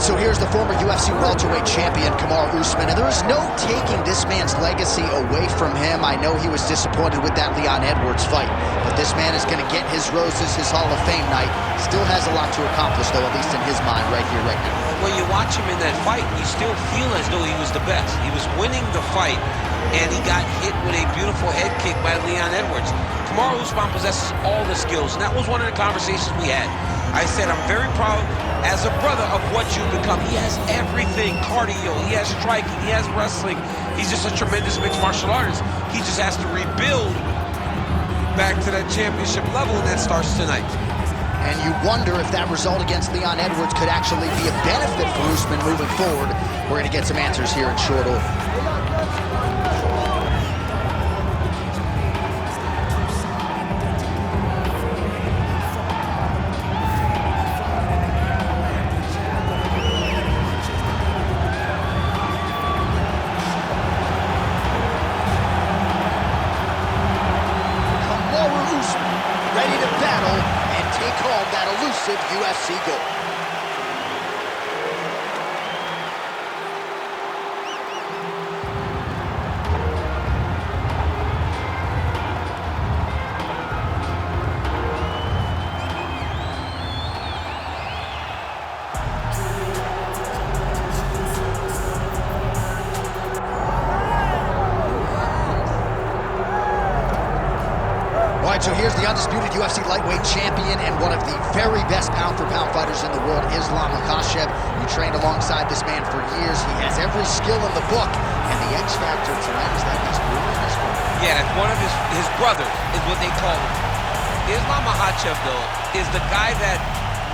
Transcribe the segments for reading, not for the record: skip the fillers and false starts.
So here's the former UFC welterweight champion, Kamaru Usman, and there is no taking this man's legacy away from him. I know he was disappointed with that Leon Edwards fight, but this man is going to get his roses, his Hall of Fame night. Still has a lot to accomplish, though, at least in his mind, right here, right now. When you watch him in that fight, you still feel as though he was the best. He was winning the fight, and he got hit with a beautiful head kick by Leon Edwards. Kamaru Usman possesses all the skills, and that was one of the conversations we had. I said, I'm very proud as a brother of what you've become. He has everything, cardio, he has striking, he has wrestling. He's just a tremendous mixed martial artist. He just has to rebuild back to that championship level, and that starts tonight. And you wonder if that result against Leon Edwards could actually be a benefit for Usman moving forward. We're going to get some answers here in short order. Ready to battle and take home that elusive UFC gold. So here's the undisputed UFC lightweight champion and one of the very best pound-for-pound fighters in the world, Islam Makhachev. You trained alongside this man for years. He has every skill in the book, and the X factor tonight is that he's ruling this one. Yeah, that's one of his brothers, is what they call him. Islam Makhachev, though, is the guy that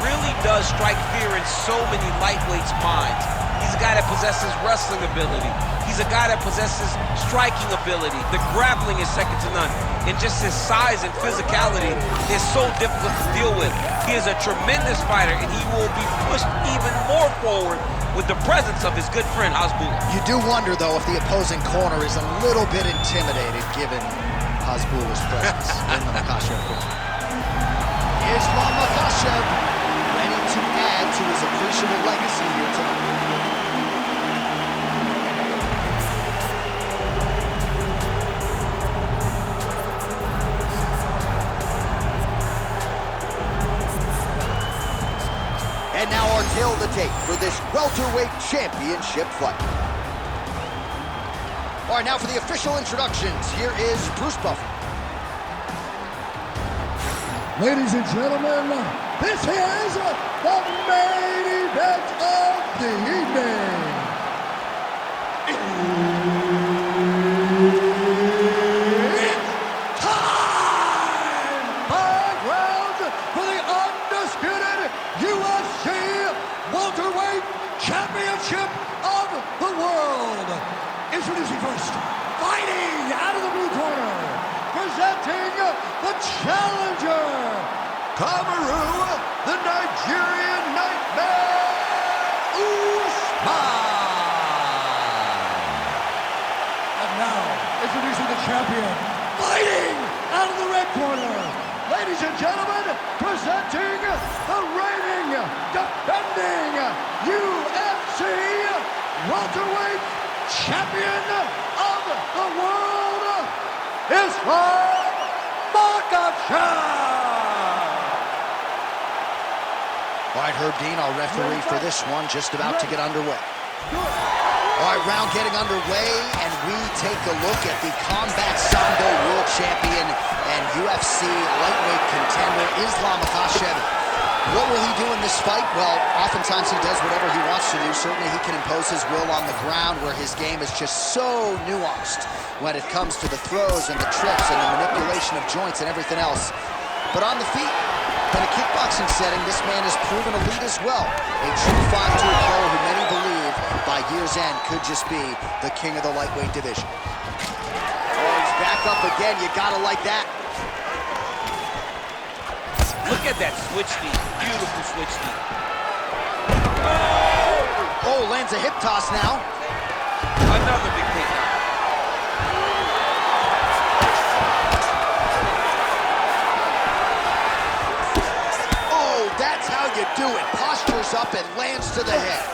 really does strike fear in so many lightweights' minds. He's a guy that possesses wrestling ability. He's a guy that possesses striking ability. The grappling is second to none. And just his size and physicality is so difficult to deal with. He is a tremendous fighter, and he will be pushed even more forward with the presence of his good friend, Hasbulla. You do wonder, though, if the opposing corner is a little bit intimidated given Hasbulla's presence in the Makhachev corner. Islam Makhachev ready to add to his appreciable legacy here tonight. And now our tale of the tape for this welterweight championship fight. All right, now for the official introductions, here is Bruce Buffer. Ladies and gentlemen, this is the main event of the evening. It's time! 5 rounds for the undisputed UFC welterweight championship of the world. Introducing first, fighting out of the blue corner, presenting the challenger, Kamaru, the Nigerian Nightmare, Usman. And now, introducing the champion, fighting out of the red corner, ladies and gentlemen, presenting the reigning, defending UFC welterweight champion of the world, Islam Makhachev. All right, Herb Dean, our referee for this one, just about to get underway. All right, round getting underway, and we take a look at the Combat Sambo World Champion and UFC lightweight contender, Islam Makhachev. What will he do in this fight? Well, oftentimes he does whatever he wants to do. Certainly he can impose his will on the ground, where his game is just so nuanced when it comes to the throws and the trips and the manipulation of joints and everything else. But on the feet, in a kickboxing setting, this man has proven elite as well. A true 5-tool player who many believe by year's end could just be the king of the lightweight division. Oh, he's back up again. You gotta like that. Look at that switch knee. Beautiful switch knee. Oh, lands a hip toss now. Another big takedown. Oh, that's how you do it. Postures up and lands to the head.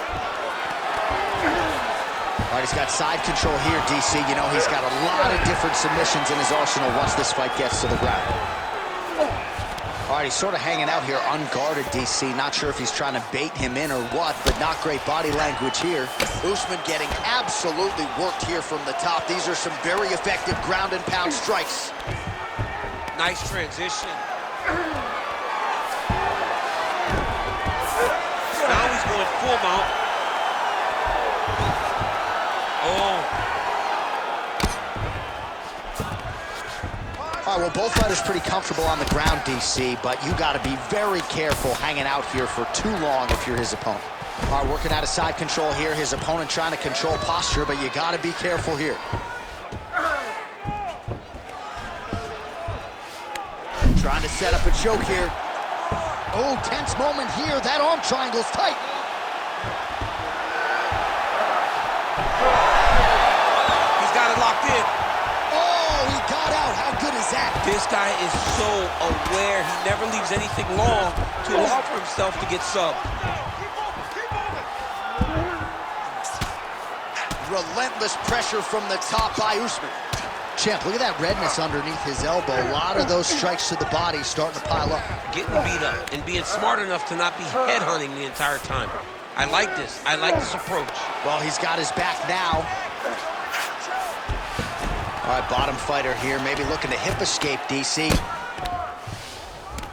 All right, he's got side control here, DC. You know, he's got a lot of different submissions in his arsenal once this fight gets to the ground. All right, he's sort of hanging out here unguarded, DC. Not sure if he's trying to bait him in or what, but not great body language here. Usman getting absolutely worked here from the top. These are some very effective ground and pound strikes. Nice transition. Now he's going full mount. Oh. All right, well, both fighters pretty comfortable on the ground, DC, but you got to be very careful hanging out here for too long if you're his opponent. All right, working out of side control here. His opponent trying to control posture, but you got to be careful here. Trying to set up a choke here. Oh, tense moment here. That arm triangle's tight. He's got it locked in. Oh, he got out. How good is that? This guy is so aware. He never leaves anything long to allow for himself to get subbed. Relentless pressure from the top by Usman. Champ, look at that redness underneath his elbow. A lot of those strikes to the body starting to pile up. Getting beat up and being smart enough to not be headhunting the entire time. I like this. I like this approach. Well, he's got his back now. All right, bottom fighter here, maybe looking to hip escape, DC.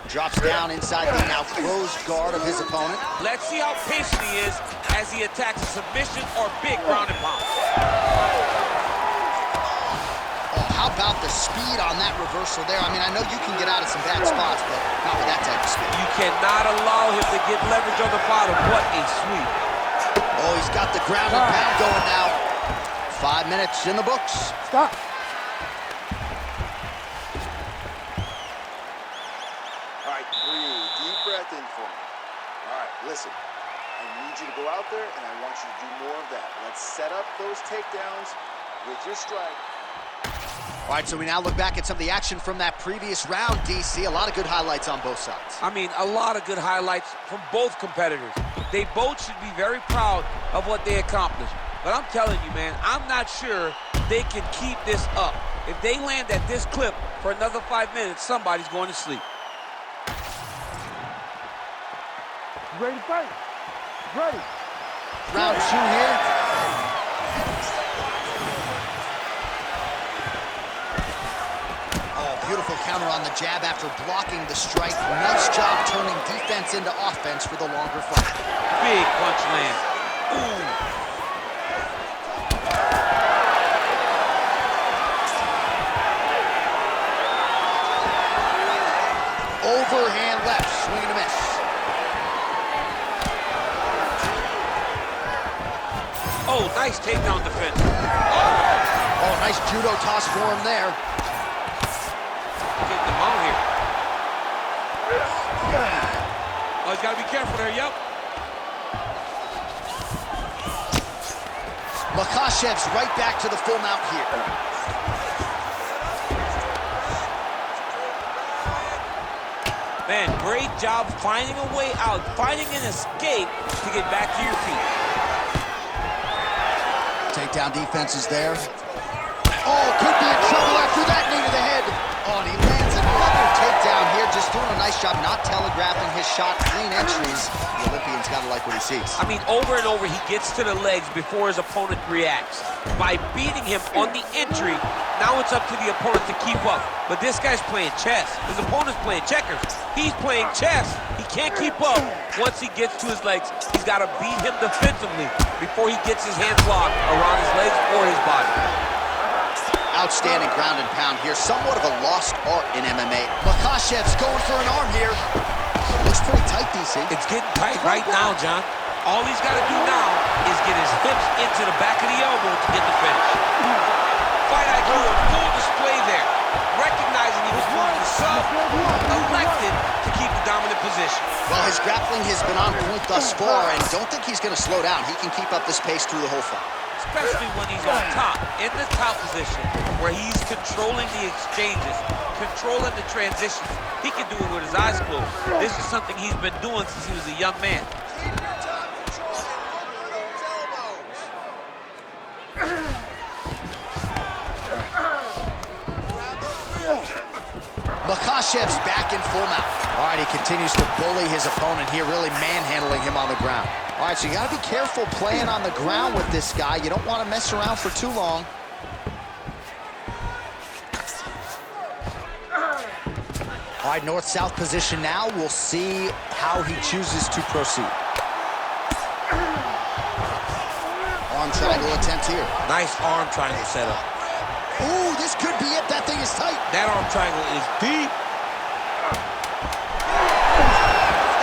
Drops down inside the now closed guard of his opponent. Let's see how patient he is as he attacks a submission or big ground and pound. Oh, how about the speed on that reversal there? I mean, I know you can get out of some bad spots, but not with that type of speed. You cannot allow him to get leverage on the bottom. What a sweep. Oh, he's got the ground and pound going now. 5 minutes in the books. Stop. All right, breathe. Deep breath in for me. All right, listen. I need you to go out there, and I want you to do more of that. Let's set up those takedowns with your strike. All right, so we now look back at some of the action from that previous round, DC. A lot of good highlights on both sides. I mean, a lot of good highlights from both competitors. They both should be very proud of what they accomplished. But I'm telling you, man, I'm not sure they can keep this up. If they land at this clip for another 5 minutes, somebody's going to sleep. Ready to fight. Ready. Round 2 here. Beautiful counter on the jab after blocking the strike. Nice job turning defense into offense for the longer fight. Big punch land. Ooh. Overhand left, swing and a miss. Oh, nice takedown defense. Oh, nice judo toss for him there. Getting them out here. Oh, he's got to be careful there, yep. Makhachev's right back to the full mount here. Man, great job finding a way out, finding an escape to get back to your feet. Takedown defense is there. Oh, could be in trouble after that knee to the head. Oh, and he lands another takedown here, just doing a nice job not telegraphing his shot. Clean entries. The Olympian's got to like what he sees. I mean, over and over, he gets to the legs before his opponent reacts. By beating him on the entry, now it's up to the opponent to keep up. But this guy's playing chess. His opponent's playing checkers. He's playing chess. He can't keep up. Once he gets to his legs, he's got to beat him defensively before he gets his hands locked around his legs or his body. Outstanding ground and pound here. Somewhat of a lost art in MMA. Makhachev's going for an arm here. Looks pretty tight, DC. It's getting tight right now, John. All he's got to do now is get his hips into the back of the elbow to get the finish. Fight IQ on full display there. Recognizing he was moving the sub, elected to keep the dominant position. Well, his grappling has been on point thus far, and don't think he's going to slow down. He can keep up this pace through the whole fight. especially when he's on top, in the top position, where he's controlling the exchanges, controlling the transitions. He can do it with his eyes closed. This is something he's been doing since he was a young man. Keep your top control and lower those elbows. Makhachev's back in full mount. All right, he continues to bully his opponent here, really manhandling him on the ground. All right, so you got to be careful playing on the ground with this guy. You don't want to mess around for too long. All right, north-south position now. We'll see how he chooses to proceed. Arm triangle attempt here. Nice arm triangle setup. Ooh, this could be it. That thing is tight. That arm triangle is deep.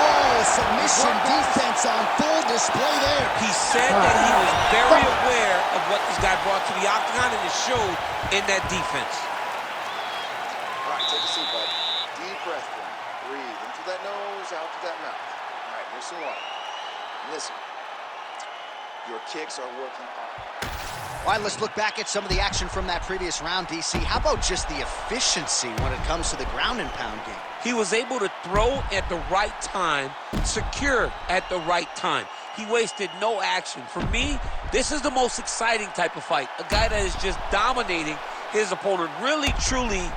Oh, submission defense on full display there. He said that he was very aware of what this guy brought to the octagon, and it showed in that defense. All right, take a seat, bud. Deep breath, boy. Breathe in through that nose, out through that mouth. All right, here's some water. Listen, your kicks are working hard. All right, let's look back at some of the action from that previous round, DC. How about just the efficiency when it comes to the ground and pound game? He was able to throw at the right time, secure at the right time. He wasted no action. For me, this is the most exciting type of fight. A guy that is just dominating his opponent, really, truly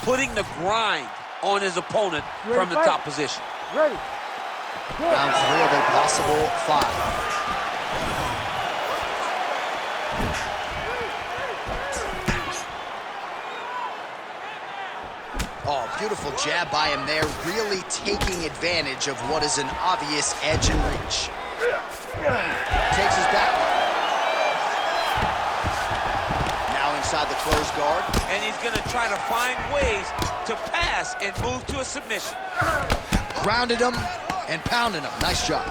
putting the grind on his opponent from the top position. Ready. Round 3 of a possible 5. Oh, beautiful jab by him there, really taking advantage of what is an obvious edge and reach. Takes his back. Now inside the closed guard. And he's going to try to find ways to pass and move to a submission. Grounded him and pounded him. Nice job.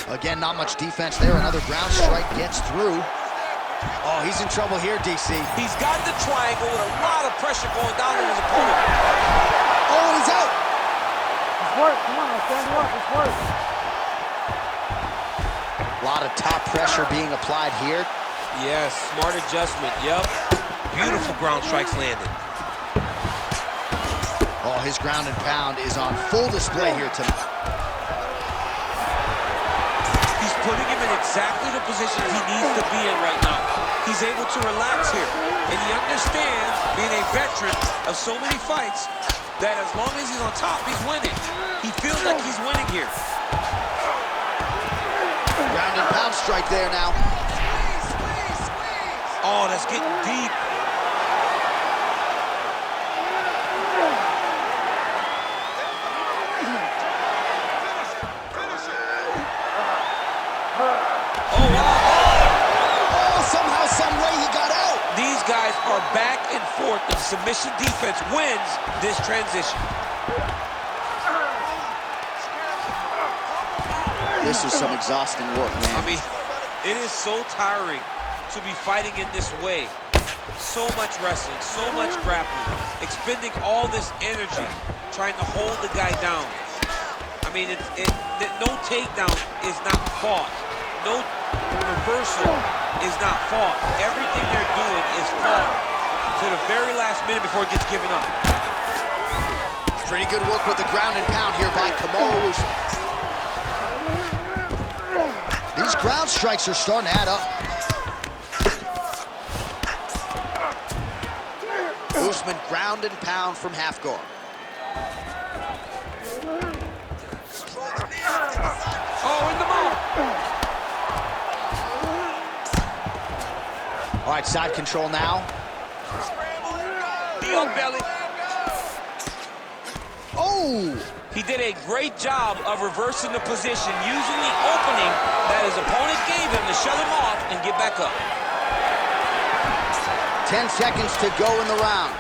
Again, not much defense there. Another ground strike gets through. Oh, he's in trouble here, DC. He's got the triangle with a lot of pressure going down on his opponent. Oh, he's out. It's work. Come on, stand you up. It's work. A lot of top pressure being applied here. Yes, smart adjustment. Yep. Beautiful ground strikes landed. Oh, his ground and pound is on full display here tonight. He's putting him in exactly the position he needs to be in right now. He's able to relax here, and he understands, being a veteran of so many fights, that as long as he's on top, he's winning. He feels like he's winning here. Ground and pound strike there now. Oh, that's getting deep. Oh, wow. Oh, somehow, some way he got out. These guys are back and forth, and submission defense wins this transition. This is some exhausting work, man. I mean, it is so tiring to be fighting in this way. So much wrestling, so much grappling, expending all this energy trying to hold the guy down. I mean, no takedown is not fought. No reversal is not fought. Everything they're doing is fought to the very last minute before it gets given up. Pretty good work with the ground and pound here by Kamaru. These ground strikes are starting to add up. Usman ground and pound from half guard. Oh, in the mouth. All right, side control now. Heel belly. Oh! He did a great job of reversing the position, using the opening that his opponent gave him to shut him off and get back up. 10 seconds to go in the round.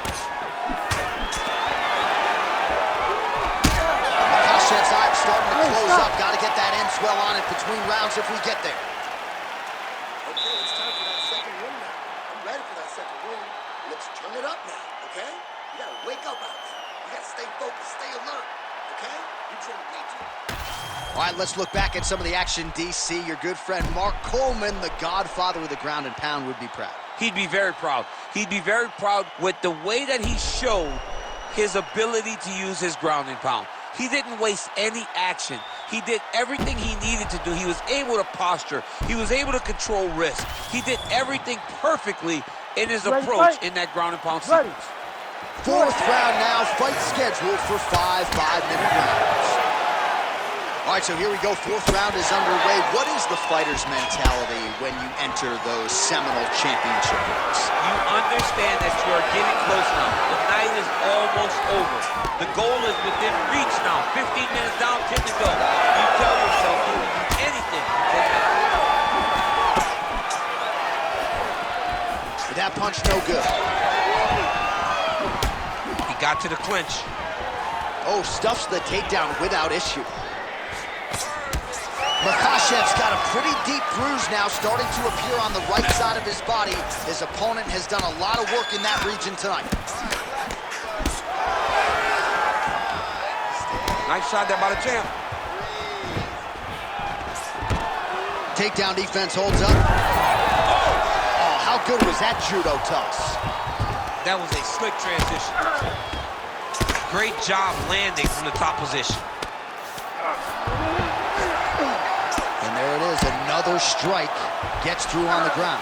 Makhachev's eye starting to close up. Got to get that end swell on it between rounds if we get there. Okay, it's time for that second win now. I'm ready for that second win. Let's turn it up now, okay? You gotta wake up out there. You gotta stay focused, stay alert, okay? You train way too. All right, let's look back at some of the action, DC. Your good friend Mark Coleman, the godfather of the ground and pound, would be proud. He'd be very proud. He'd be very proud with the way that he showed his ability to use his ground and pound. He didn't waste any action. He did everything he needed to do. He was able to posture. He was able to control risk. He did everything perfectly in his approach in that ground and pound sequence. Fourth round now, fight scheduled for 5 5-minute rounds. All right, so here we go. Fourth round is underway. What is the fighter's mentality when you enter those seminal championship rings? You understand that you are getting close now. The night is almost over. The goal is within reach now. 15 minutes down, 10 to go. You tell yourself you will do anything to take that. That punch no good. He got to the clinch. Oh, stuffs the takedown without issue. Makhachev's got a pretty deep bruise now starting to appear on the right side of his body. His opponent has done a lot of work in that region tonight. Nice shot there by the champ. Takedown defense holds up. Oh, how good was that judo toss? That was a slick transition. Great job landing from the top position. And there it is, another strike gets through on the ground.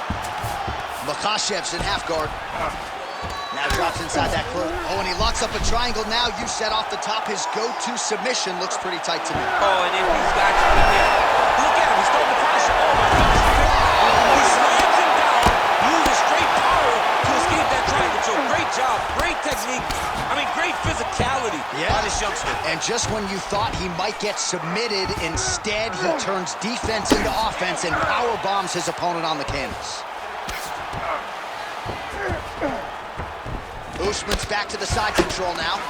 Makhachev's in half guard. Now drops inside that cloak. Oh, and he locks up a triangle now. You set off the top. His go-to submission looks pretty tight to me. Oh, and if he's got you in there, look at him. He's starting to pressure. Oh, my goodness. He slams him down, uses straight power to escape that triangle choke. Great job, great technique. I mean, great physicality by this youngster. And just when you thought he might get submitted, instead he turns defense into offense and power bombs his opponent on the canvas. Usman's back to the side control now.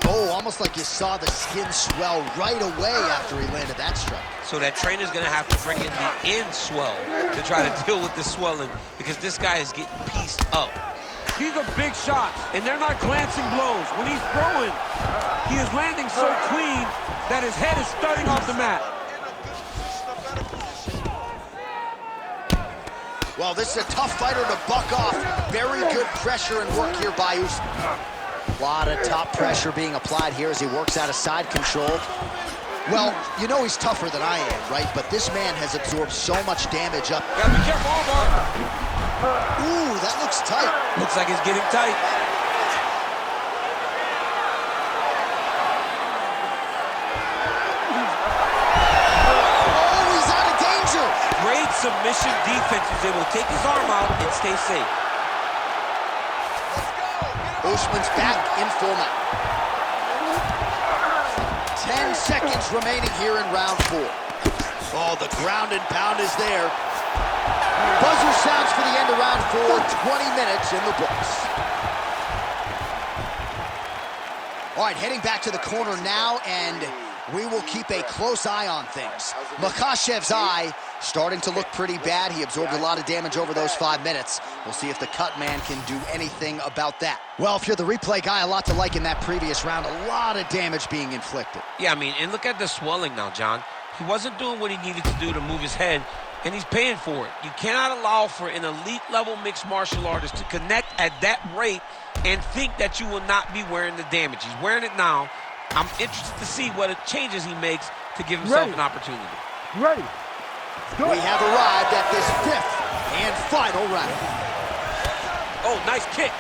Oh, almost like you saw the skin swell right away after he landed that strike. So that trainer's gonna have to bring in the in swell to try to deal with the swelling because this guy is getting pieced up. These are big shots, and they're not glancing blows. When he's throwing, he is landing so clean that his head is starting off the mat. Well, this is a tough fighter to buck off. Very good pressure and work here by Usman. A lot of top pressure being applied here as he works out of side control. Well, you know he's tougher than I am, right? But this man has absorbed so much damage up. Gotta be careful, Omar. Ooh, that looks tight. Looks like it's getting tight. Oh, he's out of danger. Great submission defense. He's able to take his arm out and stay safe. Usman's back in full mount. 10 seconds remaining here in round 4. Oh, the ground and pound is there. Buzzer sounds for the end of round 4, 20 minutes in the books. All right, heading back to the corner now, and we will keep a close eye on things. Makhachev's eye starting to look pretty bad. He absorbed a lot of damage over those 5 minutes. We'll see if the cut man can do anything about that. Well, if you're the replay guy, a lot to like in that previous round. A lot of damage being inflicted. Yeah, I mean, and look at the swelling now, John. He wasn't doing what he needed to do to move his head, and he's paying for it. You cannot allow for an elite-level mixed martial artist to connect at that rate and think that you will not be wearing the damage. He's wearing it now. I'm interested to see what changes he makes to give himself an opportunity. Ready. We have arrived at this 5th and final round. Oh, nice kick.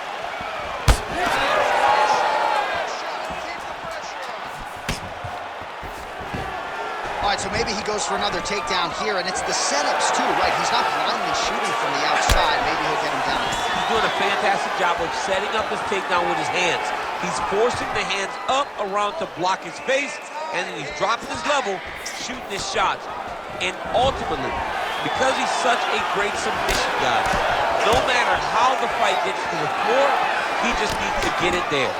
All right, so maybe he goes for another takedown here, and it's the setups too, right? He's not blindly shooting from the outside. Maybe he'll get him down. He's doing a fantastic job of setting up his takedown with his hands. He's forcing the hands up around to block his face, and then he's dropping his level, shooting his shots. And ultimately, because he's such a great submission guy, no matter how the fight gets to the floor, he just needs to get it there.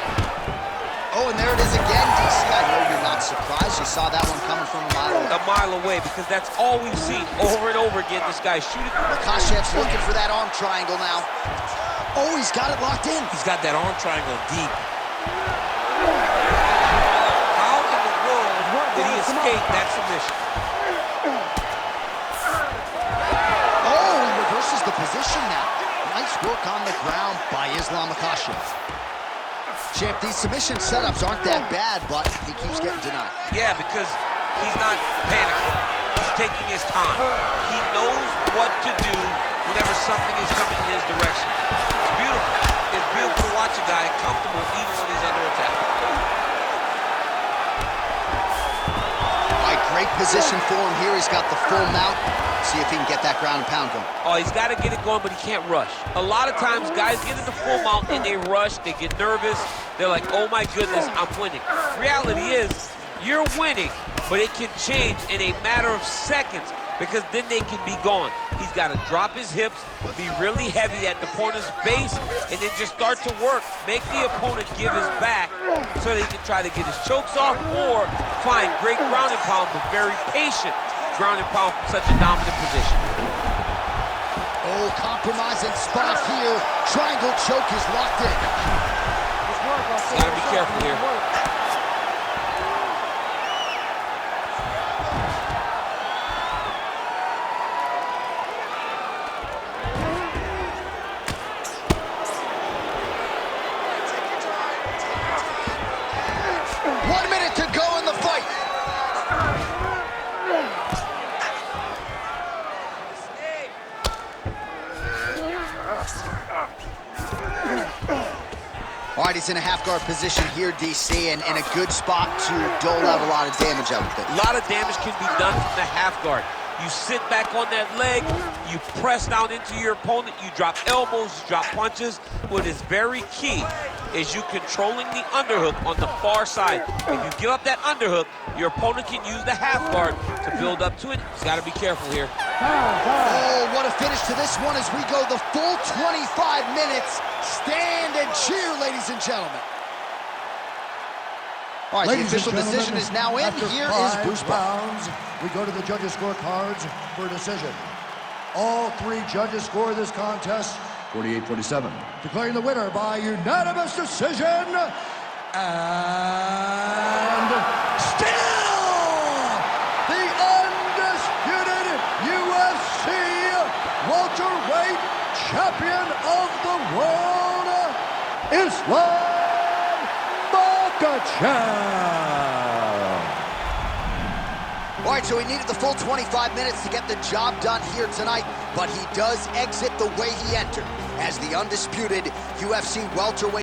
Oh, and there it is again, DC. I know you're not surprised. You saw that one coming from a mile away. A mile away, because that's all we've seen over and over again. This guy shooting. Makhachev's looking for that arm triangle now. Oh, he's got it locked in. He's got that arm triangle deep. How in the world did he escape that submission? Oh, he reverses the position now. Nice work on the ground by Islam Makhachev. Champ, these submission setups aren't that bad, but he keeps getting denied. Yeah, because he's not panicking. He's taking his time. He knows what to do whenever something is coming in his direction. It's beautiful. It's beautiful to watch a guy comfortable even when he's under attack. All right, great position for him here. He's got the full mount. See if he can get that ground and pound going. Oh, he's got to get it going, but he can't rush. A lot of times, guys get into full mount and they rush, they get nervous. They're like, oh my goodness, I'm winning. Reality is, you're winning, but it can change in a matter of seconds because then they can be gone. He's got to drop his hips, be really heavy at the opponent's base, and then just start to work. Make the opponent give his back so that he can try to get his chokes off or find great ground and pound, but very patient ground and pound from such a dominant position. Oh, compromising spot here. Triangle choke is locked in. Gotta be careful here. One minute to go in the fight. All right, he's in a half-guard position here, DC, and in a good spot to dole out a lot of damage, I would think. A lot of damage can be done from the half guard. You sit back on that leg, you press down into your opponent, you drop elbows, you drop punches. What is very key is you controlling the underhook on the far side. If you give up that underhook, your opponent can use the half guard to build up to it. He's got to be careful here. Oh, what a finish to this one as we go the full 25 minutes. Stand and cheer, ladies and gentlemen. All right, the official decision is now in. Here is Bruce rounds, we go to the judges' scorecards for a decision. All three judges score this contest 48-47. Declaring the winner by unanimous decision, and still the undisputed UFC welterweight champion of the world, Usman Makhachev. All right, so he needed the full 25 minutes to get the job done here tonight, but he does exit the way he entered as the undisputed UFC welterweight